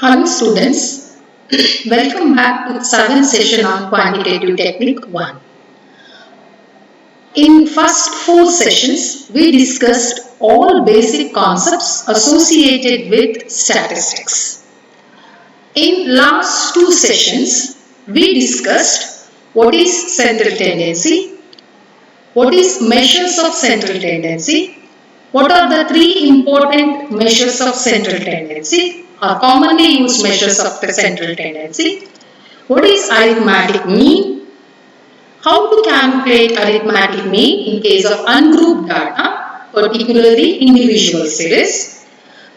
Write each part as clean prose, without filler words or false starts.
Hello students, welcome back to 7th session on Quantitative Technique 1. In first 4 sessions, we discussed all basic concepts associated with statistics. In last 2 sessions, we discussed what is central tendency, what is measures of central tendency, what are the 3 important measures of central tendency or commonly used measures of the central tendency, what is arithmetic mean, how to calculate arithmetic mean in case of ungrouped data, particularly individual series,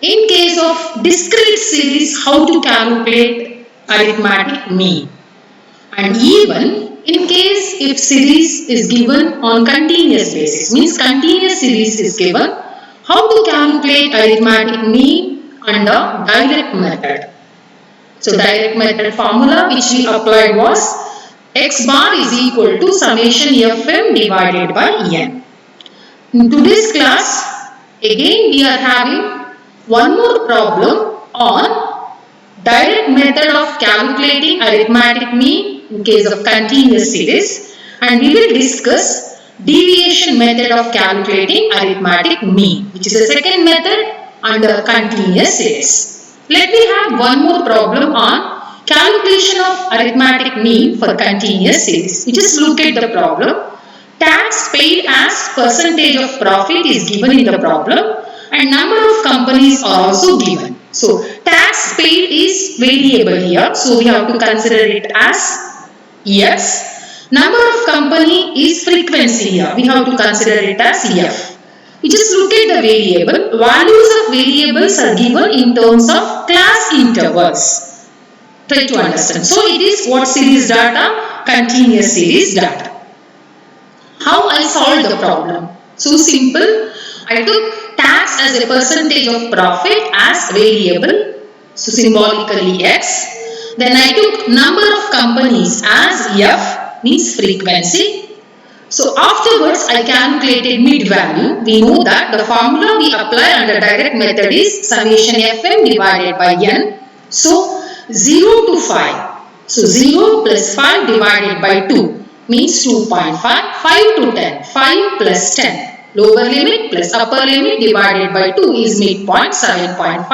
in case of discrete series, how to calculate arithmetic mean, and even in case if series is given on continuous basis, means continuous series is given, how to calculate arithmetic mean under direct method. So direct method formula which we applied was x bar is equal to summation fm divided by n. In today's class, again we are having one more problem on direct method of calculating arithmetic mean in case of continuous series, and we will discuss deviation method of calculating arithmetic mean, which is the second method under continuous series. Let me have one more problem on calculation of arithmetic mean for continuous series. We just look at the problem. Tax paid as percentage of profit is given in the problem and number of companies are also given. So tax paid is variable here, so we have to consider it as X. Number of company is frequency here. We have to consider it as F. We just look at the variable. Values of variables are given in terms of class intervals. Try to understand. So it is what series data? Continuous series data. How I solved the problem? So simple. I took tax as a percentage of profit as variable. So symbolically X. Then I took number of companies as F, means frequency. So afterwards I calculated mid value. We know that the formula we apply under direct method is summation fm divided by n. So 0 to 5. So 0 plus 5 divided by 2 means 2.5. 5 to 10. 5 plus 10. Lower limit plus upper limit divided by 2 is midpoint 7.5.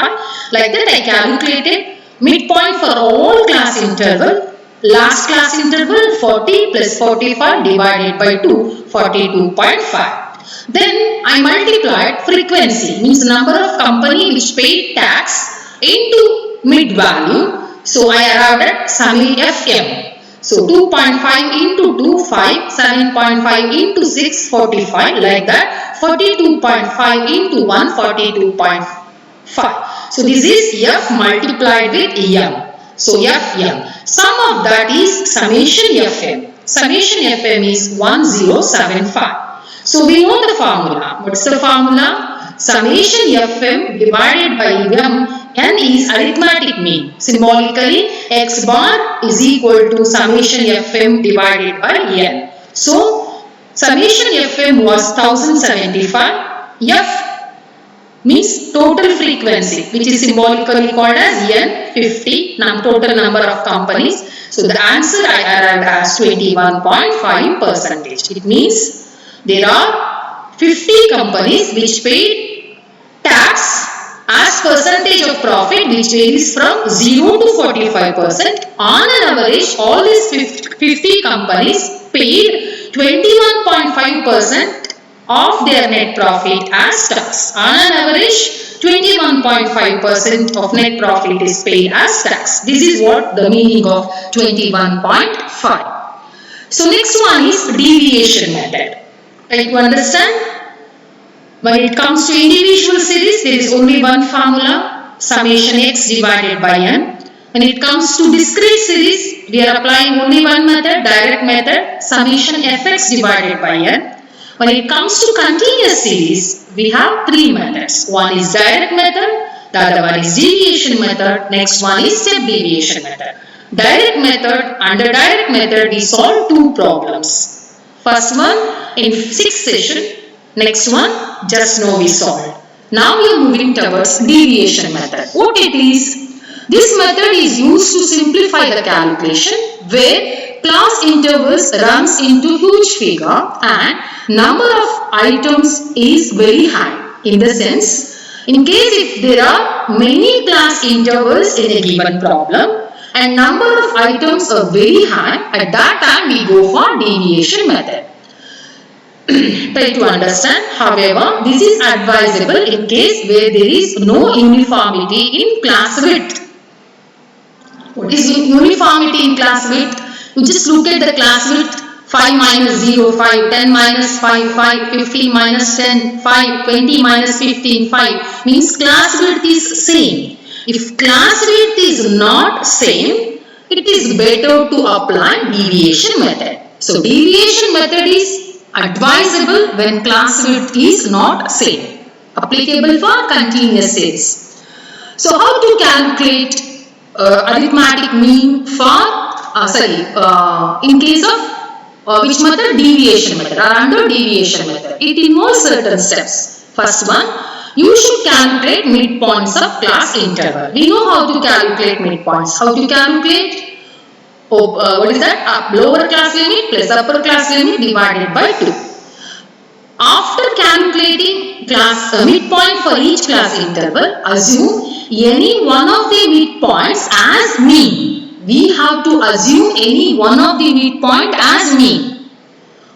Like that I calculated midpoint for all class interval. Last class interval 40 plus 45 divided by 2, 42.5. Then I multiplied frequency, means number of company which paid tax into mid value. So I arrived at summation fm. So 2.5 into 2, 5, 7.5 into 6, 45, like that. 42.5 into 1, 42.5. So this is f multiplied with m. So fm. Sum of that is summation fm. Summation fm is 1075. So we know the formula. What's the formula? Summation fm divided by m. N is arithmetic mean. Symbolically, x bar is equal to summation fm divided by n. So summation fm was 1075. F means total frequency, which is symbolically called as n, 50, total number of companies. So the answer I arrived as 21.5%. It means there are 50 companies which paid tax as percentage of profit, which varies from 0 to 45%. On an average, all these 50 companies paid 21.5% of their net profit as tax. On an average, 21.5% of net profit is paid as tax. This is what the meaning of 21.5. So next one is deviation method. Try to understand. When it comes to individual series, there is only one formula, summation x divided by n. When it comes to discrete series, we are applying only one method, direct method, summation fx divided by n. When it comes to continuous series, we have 3 methods. One is direct method, the other one is deviation method, next one is step deviation method. Direct method, under direct method we solve 2 problems. First one in 6th session, next one just now we solved. Now we are moving towards deviation method. What it is? This method is used to simplify the calculation where class intervals runs into huge figure and number of items is very high. In the sense, in case if there are many class intervals in a given problem and number of items are very high, at that time we go for deviation method. Try to understand. However, this is advisable in case where there is no uniformity in class width. What is uniformity in class width? You just look at the class width. 5 minus 0, 5, 10 minus 5, 5, 15 minus 10, 5, 20 minus 15, 5 means class width is same. If class width is not same, it is better to apply deviation method. So deviation method is advisable when class width is not same. Applicable for continuous series. So how to calculate arithmetic mean for in case of which method? Deviation method or under deviation method. It involves certain steps. First one, you should calculate midpoints of class interval. We know how to calculate midpoints. How to calculate? What is that? Lower class limit plus upper class limit divided by 2. After calculating class midpoint for each class interval, assume any one of the midpoints as mean. We have to assume any one of the midpoint as mean.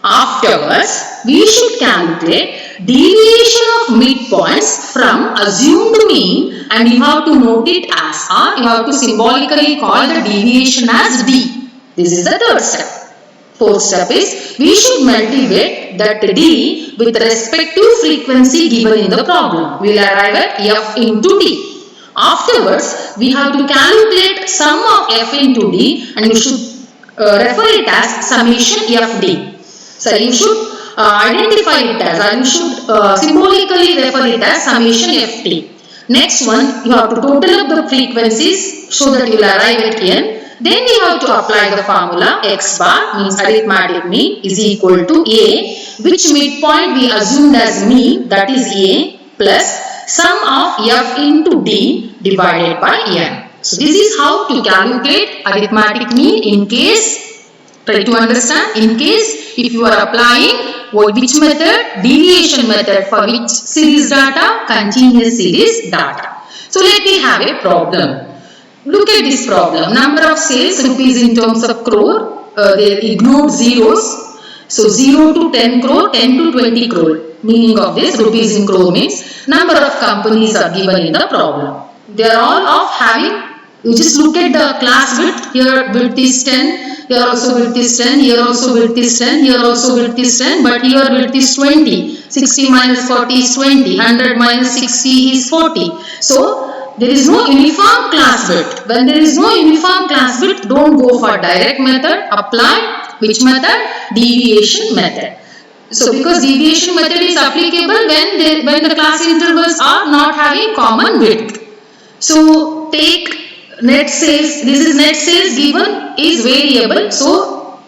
Afterwards, we should calculate deviation of midpoints from assumed mean and you have to note it as or you have to symbolically call the deviation as d. This is the third step. Fourth step is we should multiply that d with respect to frequency given in the problem. We will arrive at f into d. Afterwards, we have to calculate sum of f into d and you should refer it as summation fd. So, you should identify it as or you should symbolically refer it as summation ft. Next one, you have to total up the frequencies so that you will arrive at n. Then we have to apply the formula x bar means arithmetic mean is equal to a, which midpoint we assumed as mean, that is a, plus sum of f into d divided by n. So this is how to calculate arithmetic mean in case, try to understand, in case if you are applying which method? Deviation method for which series data? Continuous series data. So let me have a problem. Look at this problem. Number of sales rupees in terms of crore. They ignored zeros. So 0 to 10 crore, 10 to 20 crore. Meaning of this rupees in crore means number of companies are given in the problem. They are all of having, you just look at the class width. Here width is 10, here also width is 10, here also width is 10, here also width is 10, but here width is 20. 60 minus 40 is 20, 100 minus 60 is 40. So there is no uniform class width. When there is no uniform class width, don't go for direct method. Apply which method? Deviation method. So because deviation method is applicable when the class intervals are not having common width. So take net sales. This is net sales given is variable. So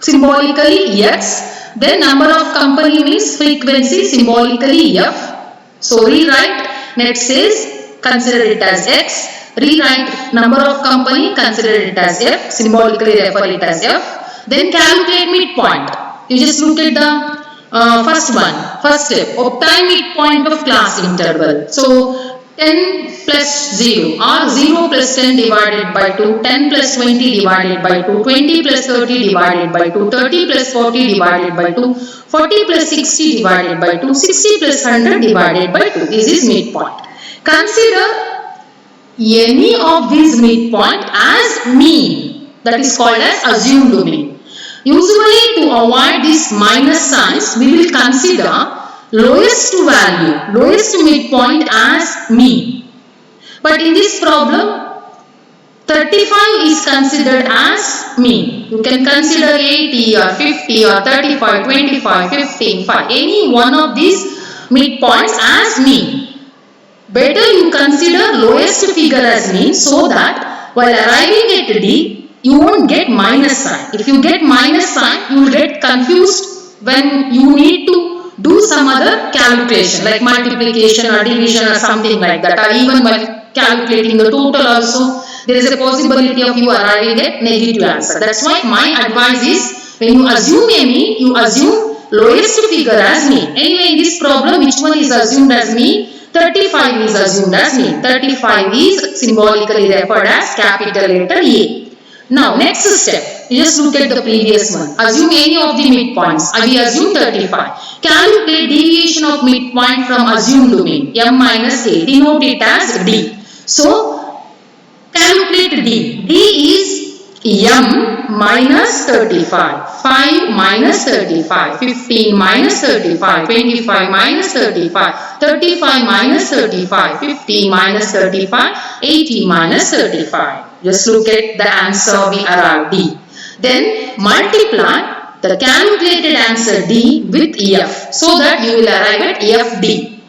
symbolically x. Then number of company means frequency, symbolically f. So rewrite net sales, consider it as x. Rewrite number of company, consider it as f. Symbolically refer it as f. Then calculate midpoint. You just look at the first one. First step, obtain midpoint of class interval. So 10 plus 0 or 0 plus 10 divided by 2, 10 plus 20 divided by 2, 20 plus 30 divided by 2, 30 plus 40 divided by 2, 40 plus 60 divided by 2, 60 plus 100 divided by 2. This is midpoint. Consider any of these midpoint as mean, that is called as assumed mean. Usually to avoid these minus signs, we will consider lowest value, lowest midpoint as mean. But in this problem, 35 is considered as mean. You can consider 80 or 50 or 35, 25, 15, 5. Any one of these midpoints as mean. Better you consider lowest figure as mean so that while arriving at D, you won't get minus sign. If you get minus sign, you will get confused when you need to do some other calculation like multiplication or division or something like that, or even calculating the total also, there is a possibility of you arriving at negative answer. That's why my advice is, when you assume a mean, you assume lowest figure as mean. Anyway, in this problem, which one is assumed as mean? 35 is assumed as mean. 35 is symbolically referred as capital letter A. Now, next step, you just look at the previous one. Assume any of the midpoints. We assume 35. Calculate deviation of midpoint from assumed mean. M minus A. Denote it as D. So, calculate D. D is M minus 35, 5 minus 35, 15 minus 35, 25 minus 35, 35 minus 35, 15 minus 35, 80 minus 35. Just look at the answer we arrived D. Then multiply the calculated answer D with F so that you will arrive at FD.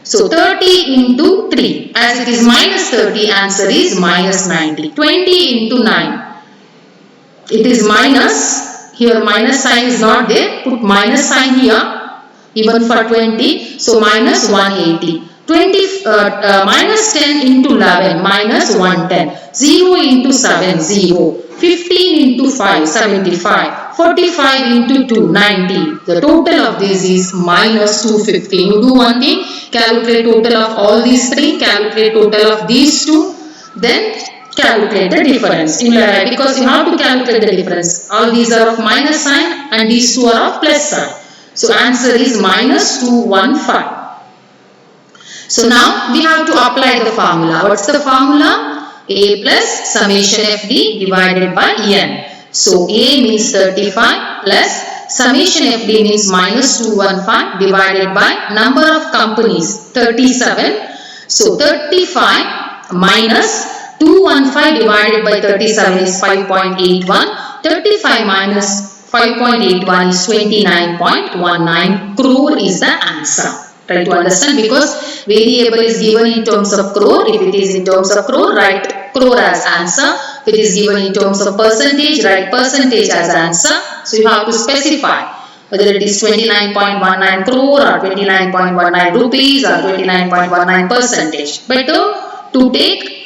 So 30 into 3, as it is minus 30, answer is minus 90. 20 into 9. It is minus, here minus sign is not there, put minus sign here, even for 20, so minus 180. Minus 10 into 11, minus 110. 0 into 7, 0. 15 into 5, 75. 45 into 2, 90. The total of this is minus 250. You do one thing, calculate total of all these three, calculate total of these two, then calculate the difference. Because you have to calculate the difference. All these are of minus sign and these two are of plus sign. So answer is minus 215. So now we have to apply the formula. What's the formula? A plus summation FD divided by N. So A means 35 plus summation FD means minus 215 divided by number of companies 37. So 35 minus 215 divided by 37 is 5.81. 35 minus 5.81 is 29.19 crore is the answer. Try to understand, because variable is given in terms of crore. If it is in terms of crore, write crore as answer. If it is given in terms of percentage, write percentage as answer. So you have to specify whether it is 29.19 crore or 29.19 rupees or 29.19 percentage. Better to take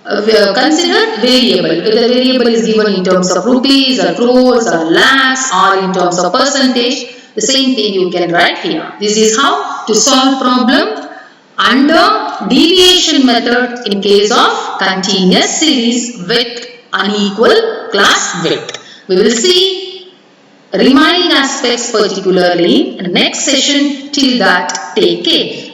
consider variable. If the variable is given in terms of rupees or crores or lakhs or in terms of percentage, the same thing you can write here. This is how to solve problem under deviation method in case of continuous series with unequal class width. We will see remaining aspects particularly in the next session. Till that, take care.